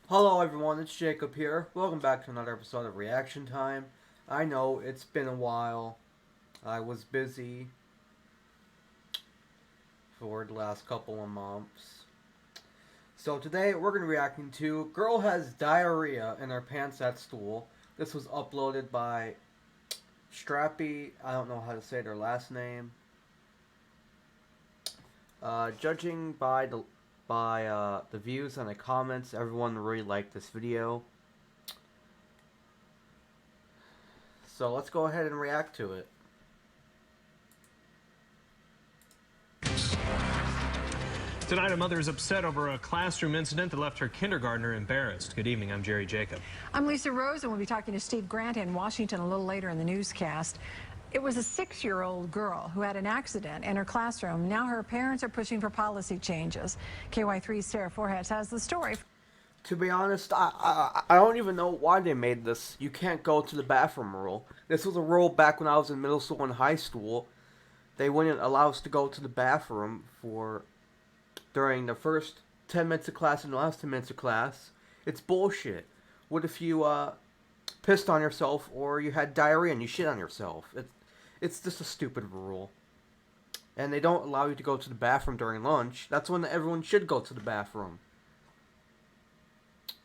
Hello everyone, it's Jacob here. Welcome back to another episode of Reaction Time. I know it's been a while. I was busy for the last couple of months. So today we're going to be reacting to Girl Has Diarrhea in Her Pants at School. This was uploaded by Strappy. I don't know how to say their last name. Judging by the views and the comments, everyone really liked this video. So let's go ahead and react to it. Tonight, a mother is upset over a classroom incident that left her kindergartner embarrassed. Good evening, I'm Jerry Jacob. I'm Lisa Rose, and we'll be talking to Steve Grant in Washington a little later in the newscast. It was a 6-year-old girl who had an accident in her classroom. Now her parents are pushing for policy changes. KY3's Sarah Forhetz has the story. To be honest, I don't even know why they made this "you can't go to the bathroom" rule. This was a rule back when I was in middle school and high school. They wouldn't allow us to go to the bathroom during the first 10 minutes of class and the last 10 minutes of class. It's bullshit. What if you pissed on yourself or you had diarrhea and you shit on yourself? It's just a stupid rule. And they don't allow you to go to the bathroom during lunch. That's when everyone should go to the bathroom.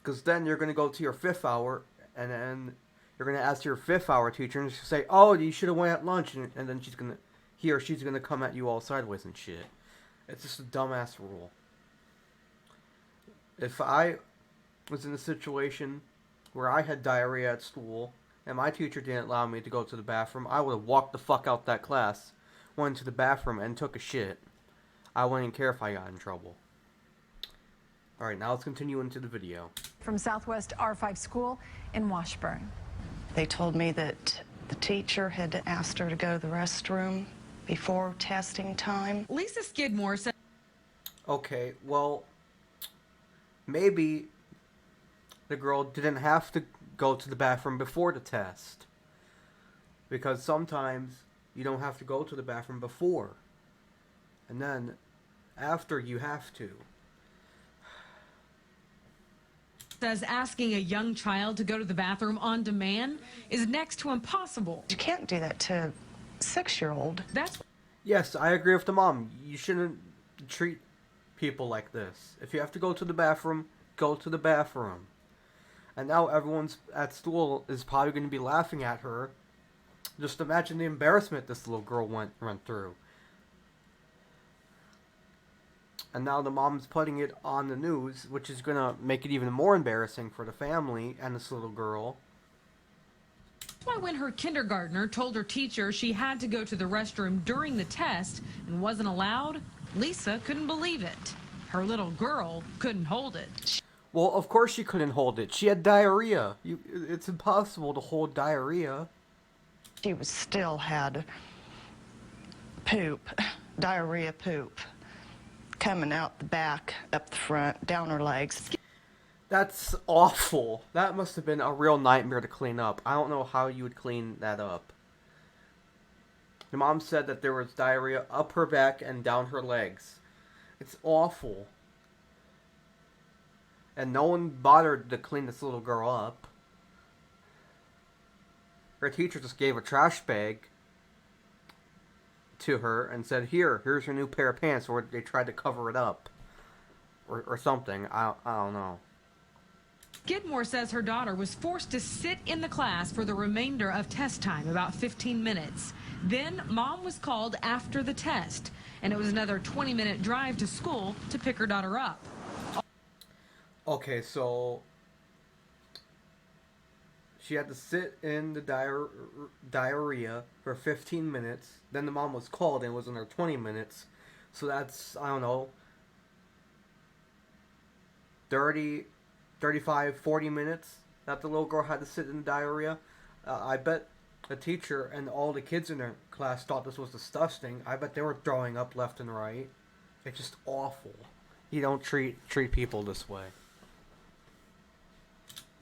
Because then you're going to go to your 5th hour, and then you're going to ask your 5th hour teacher, and she'll say, "Oh, you should have went at lunch," and then he or she's going to come at you all sideways and shit. It's just a dumbass rule. If I was in a situation where I had diarrhea at school, and my teacher didn't allow me to go to the bathroom, I would have walked the fuck out that class, went to the bathroom, and took a shit. I wouldn't care if I got in trouble. Alright, now let's continue into the video. From Southwest R5 School in Washburn. They told me that the teacher had asked her to go to the restroom before testing time. Lisa Skidmore said... Okay, well, maybe the girl didn't have to go to the bathroom before the test. Because sometimes you don't have to go to the bathroom before. And then, after you have to. Says asking a young child to go to the bathroom on demand is next to impossible. You can't do that to a 6-year-old. Yes, I agree with the mom. You shouldn't treat people like this. If you have to go to the bathroom, go to the bathroom. And now everyone's at school is probably going to be laughing at her. Just imagine the embarrassment this little girl went through. And now the mom's putting it on the news, which is going to make it even more embarrassing for the family and this little girl. That's why when her kindergartner told her teacher she had to go to the restroom during the test and wasn't allowed, Lisa couldn't believe it. Her little girl couldn't hold it. Well, of course she couldn't hold it. She had diarrhea. It's impossible to hold diarrhea. She still had poop, diarrhea poop, coming out the back, up the front, down her legs. That's awful. That must have been a real nightmare to clean up. I don't know how you would clean that up. The mom said that there was diarrhea up her back and down her legs. It's awful. And no one bothered to clean this little girl up. Her teacher just gave a trash bag to her and said, here's your new pair of pants, or they tried to cover it up. Or something. I don't know. Skidmore says her daughter was forced to sit in the class for the remainder of test time, about 15 minutes. Then mom was called after the test, and it was another 20-minute drive to school to pick her daughter up. Okay, so she had to sit in the diarrhea for 15 minutes. Then the mom was called and it was in her 20 minutes. So that's, I don't know, 30, 35, 40 minutes that the little girl had to sit in the diarrhea. I bet the teacher and all the kids in their class thought this was disgusting. I bet they were throwing up left and right. It's just awful. You don't treat people this way.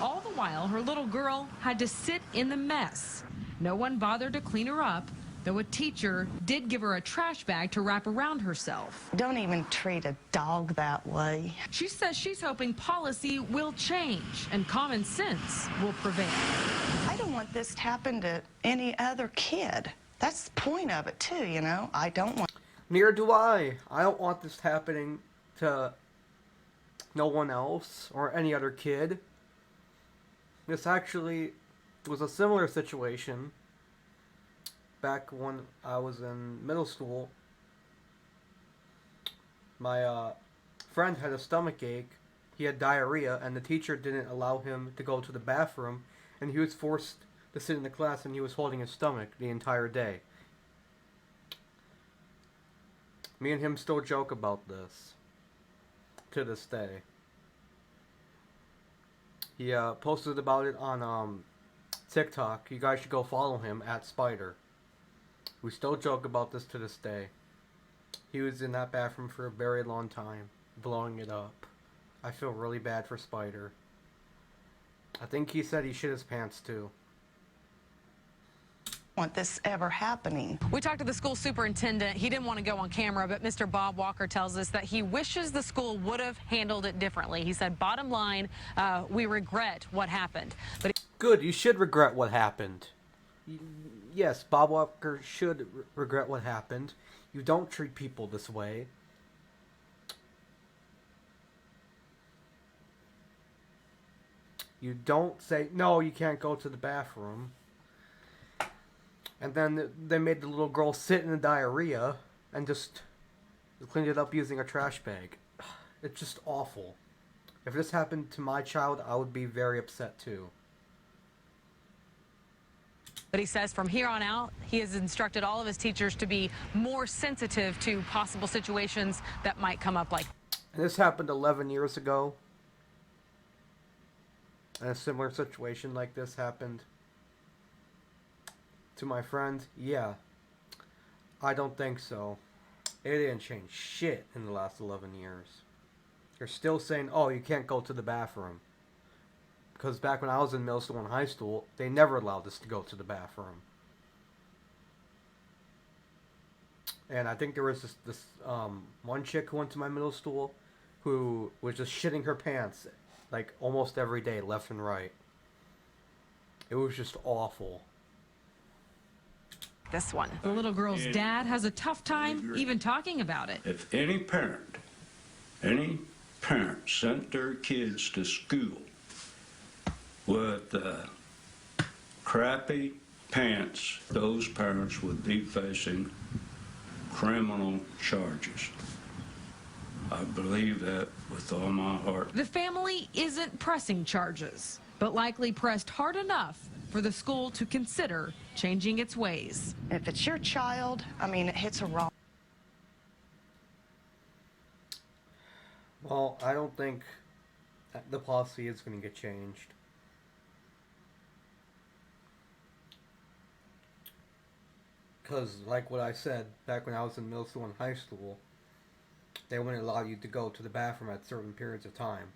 All the while, her little girl had to sit in the mess. No one bothered to clean her up though a teacher did give her a trash bag to wrap around herself. Don't even treat a dog that way. She says she's hoping policy will change and common sense will prevail. I don't want this to happen to any other kid. That's the point of it, too, you know? I don't want... Neither do I. I don't want this happening to no one else or any other kid. This actually was a similar situation back when I was in middle school. My friend had a stomach ache. He had diarrhea, and the teacher didn't allow him to go to the bathroom, and he was forced to sit in the class, and he was holding his stomach the entire day. Me and him still joke about this to this day. He posted about it on TikTok. You guys should go follow him at Spider. We still joke about this to this day. He was in that bathroom for a very long time, blowing it up. I feel really bad for Spider. I think he said he shit his pants too. want this ever happening. We talked to the school superintendent. He didn't want to go on camera, but Mr. Bob Walker tells us that he wishes the school would have handled it differently. He said, bottom line, we regret what happened. But Good, you should regret what happened. Yes, Bob Walker should regret what happened. You don't treat people this way. You don't say, no, you can't go to the bathroom. And then they made the little girl sit in the diarrhea and just cleaned it up using a trash bag. It's just awful. If this happened to my child, I would be very upset too. he says from here on out, he has instructed all of his teachers to be more sensitive to possible situations that might come up like. And this happened 11 years ago. And a similar situation like this happened to my friend. Yeah. I don't think so. It didn't change shit in the last 11 years. They're still saying, oh, you can't go to the bathroom. Because back when I was in middle school and high school, they never allowed us to go to the bathroom. And I think there was this one chick who went to my middle school who was just shitting her pants like almost every day, left and right. It was just awful. This one. The little girl's dad has a tough time even talking about it. If any parent sent their kids to school with crappy pants, those parents would be facing criminal charges. I believe that with all my heart. The family isn't pressing charges, but likely pressed hard enough for the school to consider changing its ways. If it's your child, I mean, it hits a wrong. Well, I don't think the policy is going to get changed. Because, like what I said, back when I was in middle school and high school, they wouldn't allow you to go to the bathroom at certain periods of time.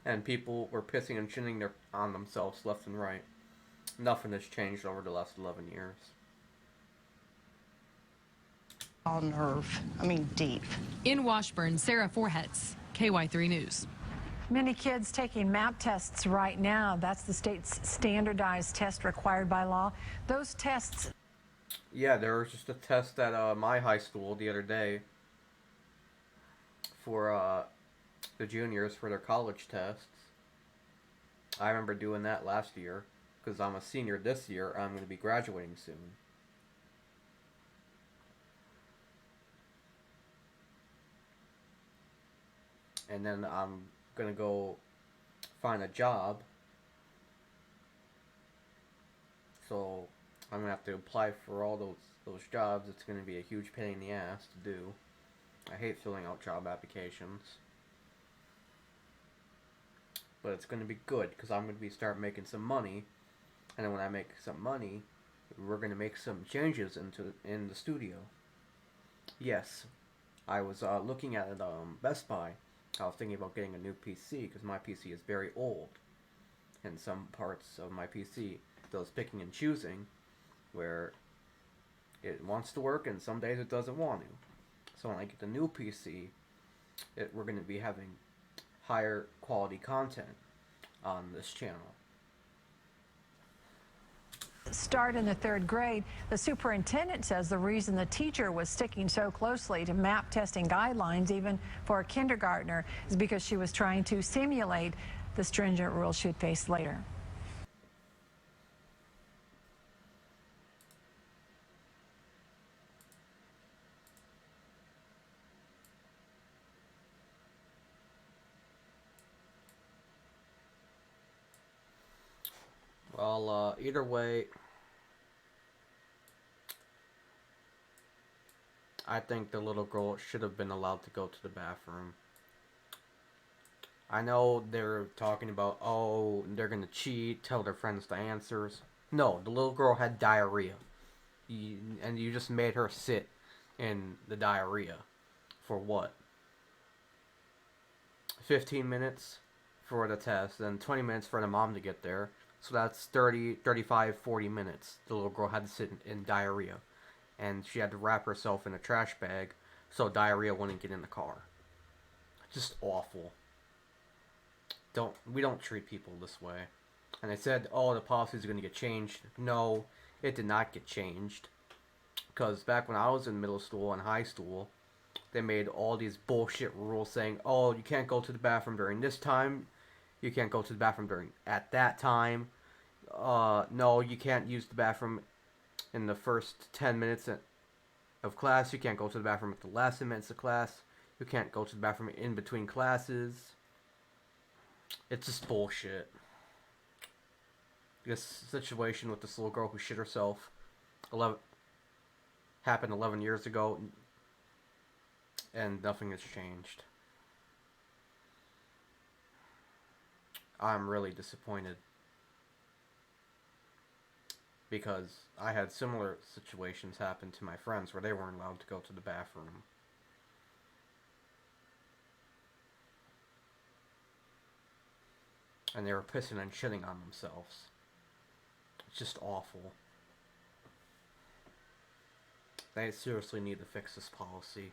And people were pissing and shitting on themselves left and right. Nothing has changed over the last 11 years. On nerve. I mean, deep. In Washburn, Sarah Forhetz, KY3 News. Many kids taking MAP tests right now. That's the state's standardized test required by law. Those tests... Yeah, there was just a test at my high school the other day for the juniors for their college tests. I remember doing that last year because I'm a senior this year. I'm going to be graduating soon. And then I'm going to go find a job. So I'm going to have to apply for all those jobs. It's going to be a huge pain in the ass to do. I hate filling out job applications. But it's going to be good because I'm going to start making some money. And then when I make some money, we're going to make some changes in the studio. Yes, I was looking at it Best Buy. I was thinking about getting a new PC because my PC is very old. And some parts of my PC, those picking and choosing, where It wants to work, and some days it doesn't want to. So when I get the new PC, we're going to be having higher quality content on this channel. Start in the 3rd grade. The superintendent says the reason the teacher was sticking so closely to MAP testing guidelines, even for a kindergartner, is because she was trying to simulate the stringent rules she'd face later. Well, either way, I think the little girl should have been allowed to go to the bathroom. I know they're talking about, oh, they're gonna cheat, tell their friends the answers. No, the little girl had diarrhea. And you just made her sit in the diarrhea. For what? 15 minutes for the test, and 20 minutes for the mom to get there. So that's 30, 35, 40 minutes. The little girl had to sit in diarrhea. And she had to wrap herself in a trash bag so diarrhea wouldn't get in the car. Just awful. We don't treat people this way. And they said, oh, the policies are going to get changed. No, it did not get changed. Because back when I was in middle school and high school, they made all these bullshit rules saying, oh, you can't go to the bathroom during this time. You can't go to the bathroom at that time. No, you can't use the bathroom in the first 10 minutes of class. You can't go to the bathroom at the last 10 minutes of class. You can't go to the bathroom in between classes. It's just bullshit. This situation with this little girl who shit herself happened 11 years ago, and nothing has changed. I'm really disappointed, because I had similar situations happen to my friends where they weren't allowed to go to the bathroom. And they were pissing and shitting on themselves. It's just awful. They seriously need to fix this policy.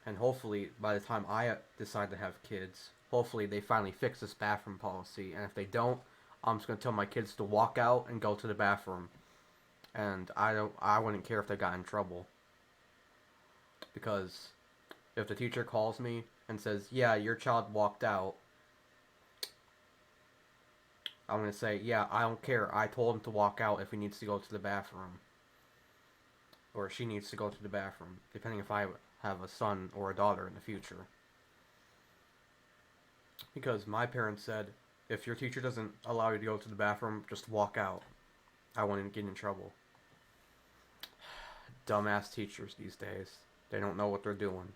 And hopefully, by the time I decide to have kids, hopefully they finally fix this bathroom policy. And if they don't, I'm just going to tell my kids to walk out and go to the bathroom. And I wouldn't care if they got in trouble. Because if the teacher calls me and says, yeah, your child walked out, I'm going to say, yeah, I don't care. I told him to walk out if he needs to go to the bathroom. Or she needs to go to the bathroom, depending if I have a son or a daughter in the future. Because my parents said, if your teacher doesn't allow you to go to the bathroom, just walk out. I wouldn't get in trouble. Dumbass teachers these days. They don't know what they're doing.